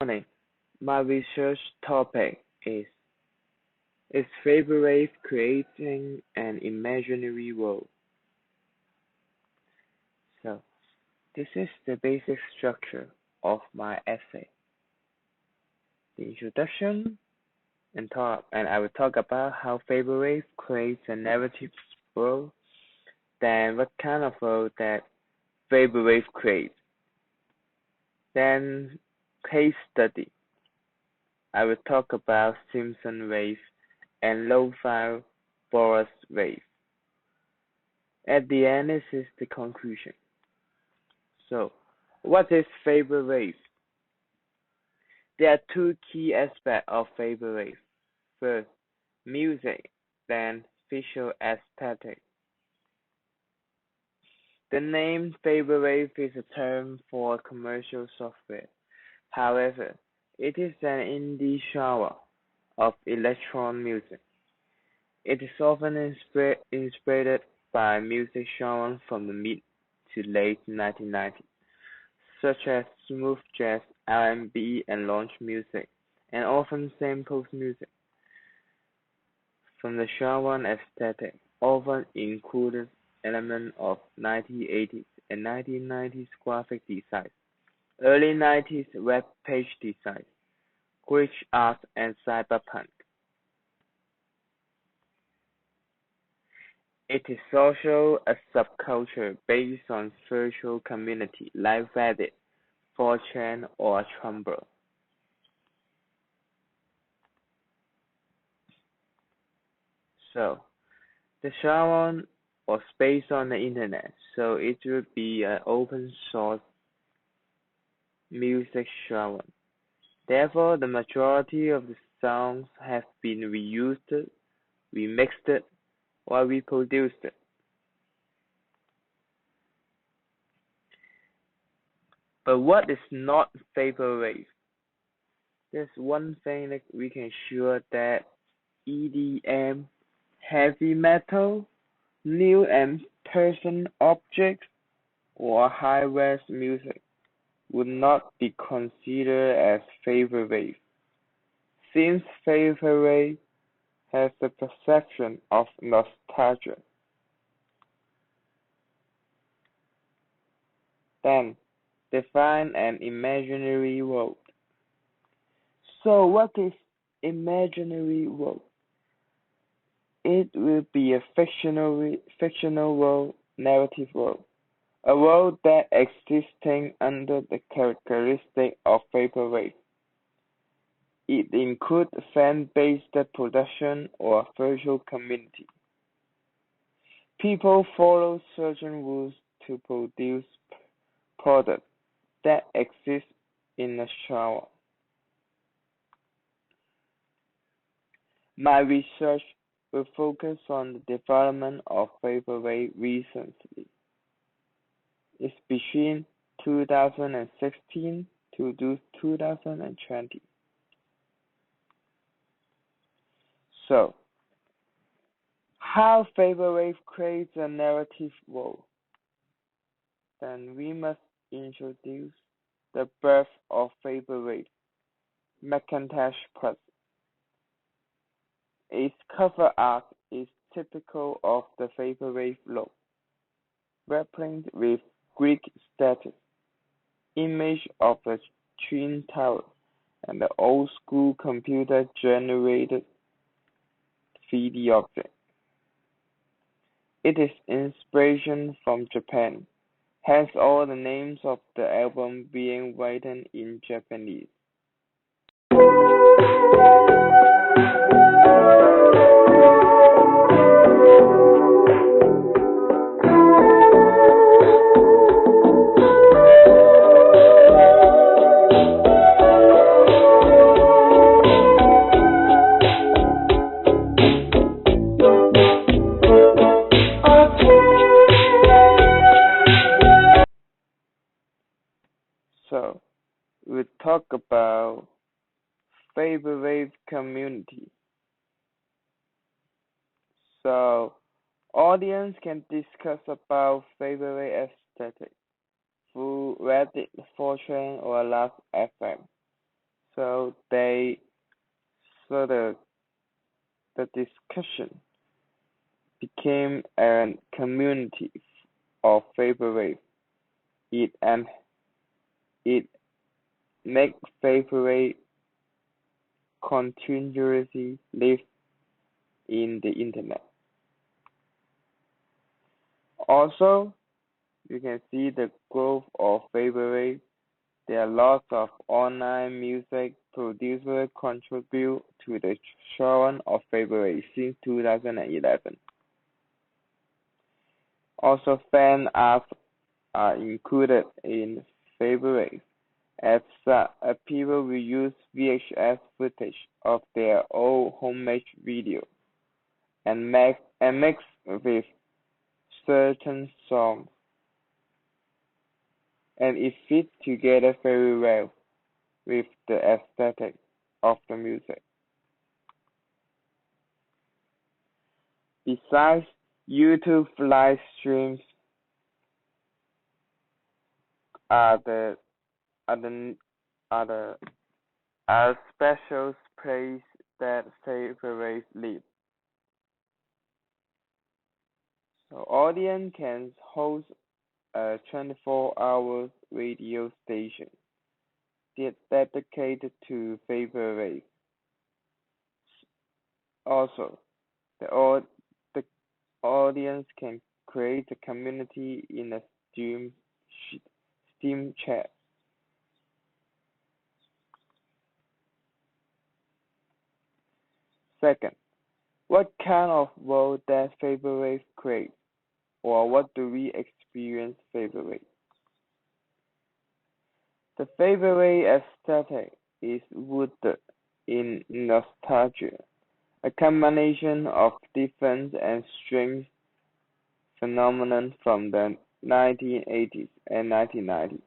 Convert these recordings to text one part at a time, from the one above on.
Morning. My research topic is favorite creating an imaginary world. So this is the basic structure of my essay. The introduction and I will talk about how favorite creates a narrative world, then what kind of world that favorite creates, then case study. I will talk about Simpson wave and lo-fi forest wave. At the end, this is the conclusion. So, what is favorite wave? There are two key aspects of favorite wave. First, music, then visual aesthetic. The name favorite wave is a term for commercial software. However, it is an indie genre of electronic music. It is often inspired by music genres from the mid to late 1990s, such as smooth jazz, R&B, and lounge music, and often samples music from the genre aesthetic, often included elements of 1980s and 1990s graphic design, early 90s web page design, glitch art, and cyberpunk. It is also a subculture based on virtual community like Reddit, 4chan, or Tumblr. So, the genre was based on the internet, so it would be an open source music genre. Therefore, the majority of the songs have been reused, remixed, or reproduced. But what is not favorite? There's one thing that we can sure that EDM, heavy metal, new and person objects, or high-res music would not be considered as favorite, since favorite has the perception of nostalgia. Then, define an imaginary world. So, what is imaginary world? It will be a fictional world, narrative world, a world that existing under the characteristic of vaporwave. It includes fan-based production or virtual community. People follow certain rules to produce products that exist in a genre. My research will focus on the development of vaporwave recently. It's between 2016 to 2020. So, how vaporwave creates a narrative world? Then we must introduce the birth of vaporwave, Macintosh Plus. Its cover art is typical of the vaporwave look, replete with Greek statues, image of the Twin Towers, and the old-school computer-generated 3D object. It is inspiration from Japan, hence all the names of the album being written in Japanese. So, we talk about favorite community. So, audience can discuss about favorite aesthetic through Reddit, 4chan, or Last FM. So they so the discussion became a community of favorite. It make favorite continuously live in the internet. Also, you can see the growth of favorite. There are lots of online music producers contribute to the genre of favorite since 2011. Also, fan apps are included in favorites, as people will use VHS footage of their old homemade video and mix with certain songs, and it fits together very well with the aesthetic of the music. Besides, YouTube live streams are the are the are the are special place that favorites live. So audience can host a 24-hour radio station dedicated to favorites. Also, the audience can create a community in a Steam chat. Second, what kind of world does favorites create, or what do we experience favorite? The favorite aesthetic is rooted in nostalgia, a combination of different and strange phenomenon from the 1980s and 1990s.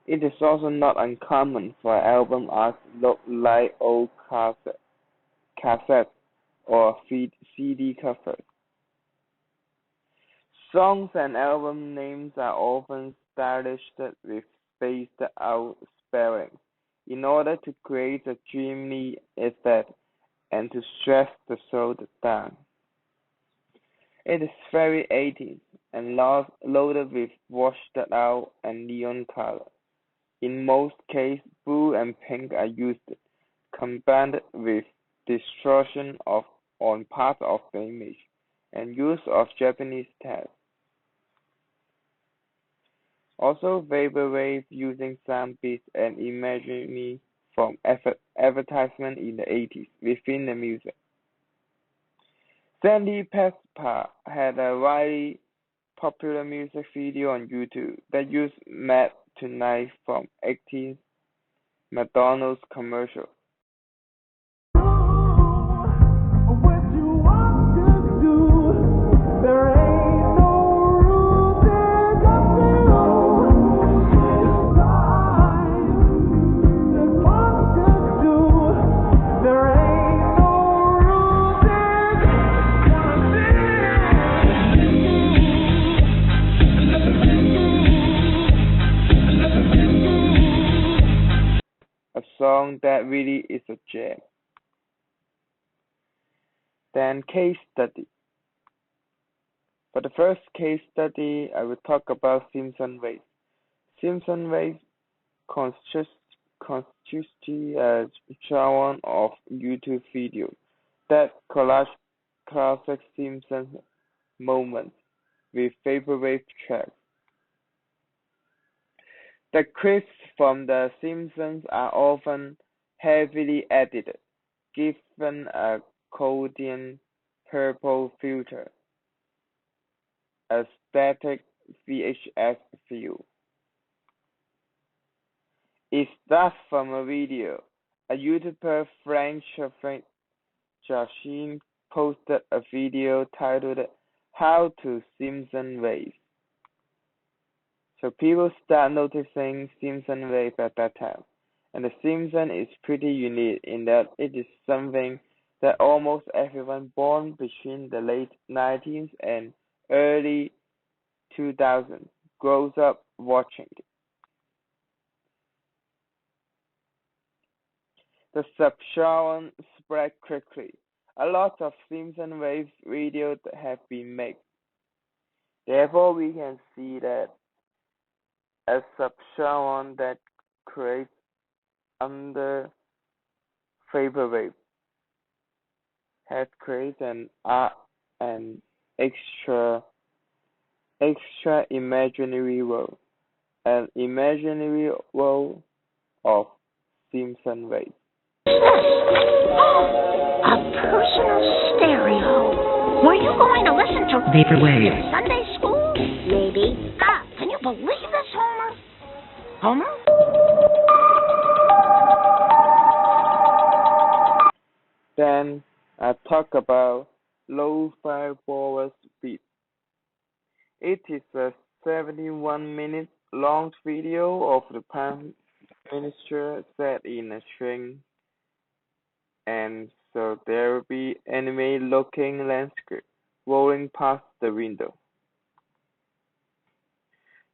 It is also not uncommon for album art to look like old cassettes or CD covers. Songs and album names are often stylished with spaced out spellings in order to create a dreamy effect and to stress the soul down. It is very 80s and loaded with washed out and neon color. In most cases, blue and pink are used, combined with distortion on parts of the image and use of Japanese text. Also, vaporwave using sound bits and imagery from advertisement in the 80s within the music. Sandy Pespa had a widely popular music video on YouTube that used Mad Tonight from 18th McDonald's commercial. A song that really is a gem. Then case study. For the first case study, I will talk about Simpson Waves. Simpson Waves constitutes a genre of YouTube videos that collage classic Simpsons moments with favorite tracks. The clips from The Simpsons are often heavily edited, given a Codian purple filter, a static VHS feel. It starts from a video. A YouTuber, Frank Joshin, posted a video titled How to Simpson Wave. So people start noticing Simpson Wave at that time. And the Simpsons is pretty unique in that it is something that almost everyone born between the late 90s and early 2000s grows up watching. The subgenre spread quickly. A lot of Simpson Wave videos have been made. Therefore, we can see that a subgenre that creates under Vaporwave has created an extra imaginary world, an imaginary world of Simpson Wave. A personal stereo. Were you going to listen to Vaporwave Sunday school? Maybe. Can you believe this, Homer? Homer? Then I talk about Lo-Fi Forward Beat. It is a 71-minute long video of the Prime Minister set in a train, and so there will be anime-looking landscape rolling past the window.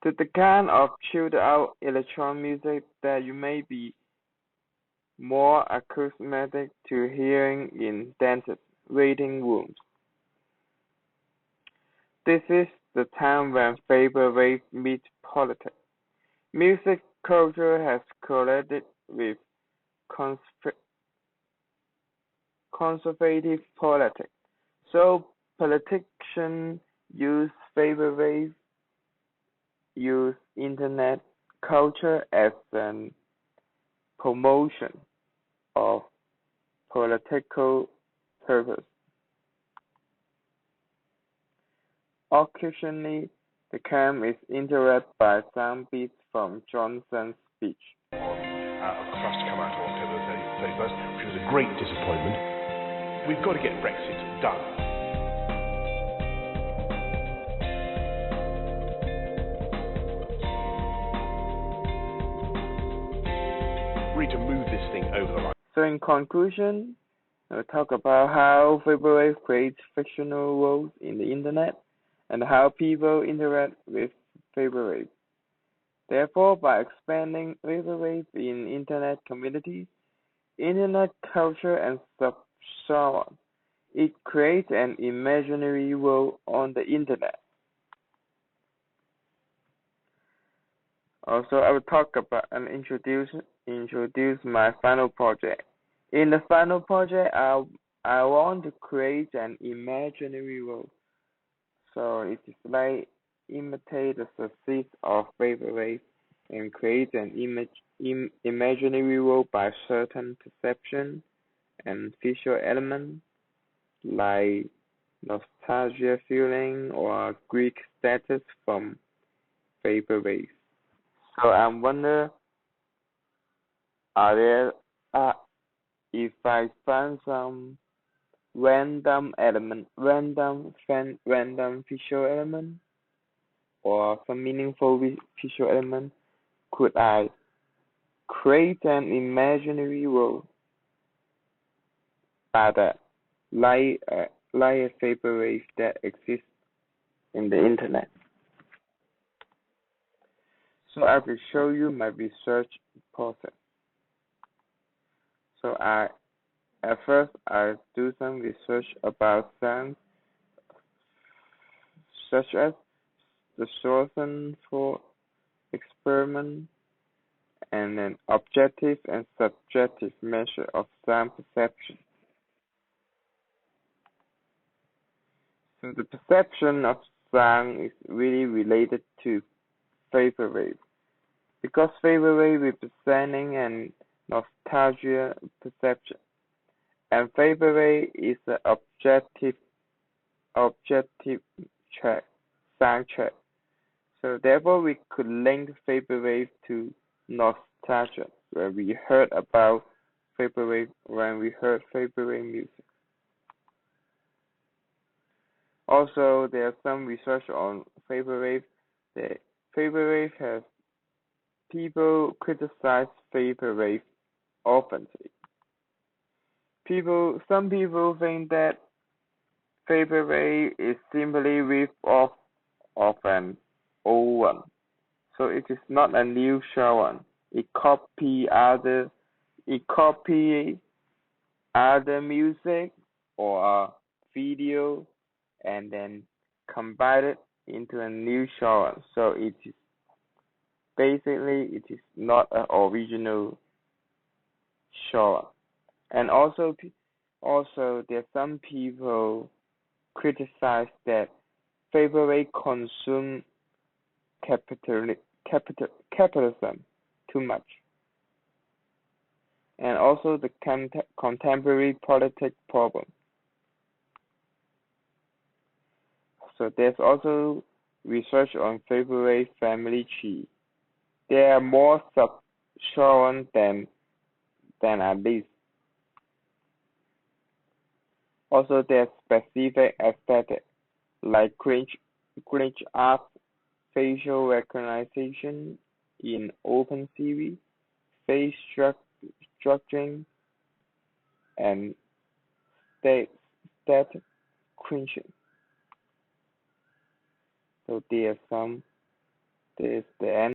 To the kind of chilled-out electronic music that you may be more accustomed to hearing in dentist waiting rooms. This is the time when Vaporwave meets politics. Music culture has collided with conservative politics, so politicians use Vaporwave, use internet culture as a promotion of political purpose. Occasionally, the cam is interrupted by sound beats from Johnson's speech. For us to come out on October 31st, which was a great disappointment. We've got to get Brexit done. We need to move this thing over the line. So in conclusion, we'll talk about how Vaporwave creates fictional worlds in the internet and how people interact with Vaporwave. Therefore, by expanding Vaporwave in internet communities, internet culture and subgenres, it creates an imaginary world on the internet. Also, I will talk about and introduce my final project. In the final project, I want to create an imaginary world. So it is like imitate the success of Vaporwave and create an imaginary world by certain perception and visual elements like nostalgia feeling or Greek status from Vaporwave. So I wonder, if I find some random visual element, or some meaningful visual element, could I create an imaginary world by that, like a Vaporwave that exists in the internet? So I will show you my research process. So at first I do some research about science, such as the sources for experiment and an objective and subjective measure of sound perception. So the perception of sound is really related to Vaporwave, because Vaporwave representing an nostalgia perception, and Vaporwave is an objective sound track. So therefore, we could link Vaporwave to nostalgia, where we heard about Vaporwave when we heard Vaporwave music. Also, there's some research on Vaporwave. The Vaporwave has people criticize Vaporwave often. Some people think that Vaporwave is simply rip-off of an old one. So it is not a new genre. It copies other it copy other music or video and then combine it into a new genre. So it is basically not an original genre. And also there are some people criticize that favorite consume capitalism too much, and also the contemporary politics problem. So there's also research on favorite family tree. There are more subgenres than at least. Also, there's specific aesthetic like glitch art, facial recognition in OpenCV, face structuring, and static crunching. So there's the end.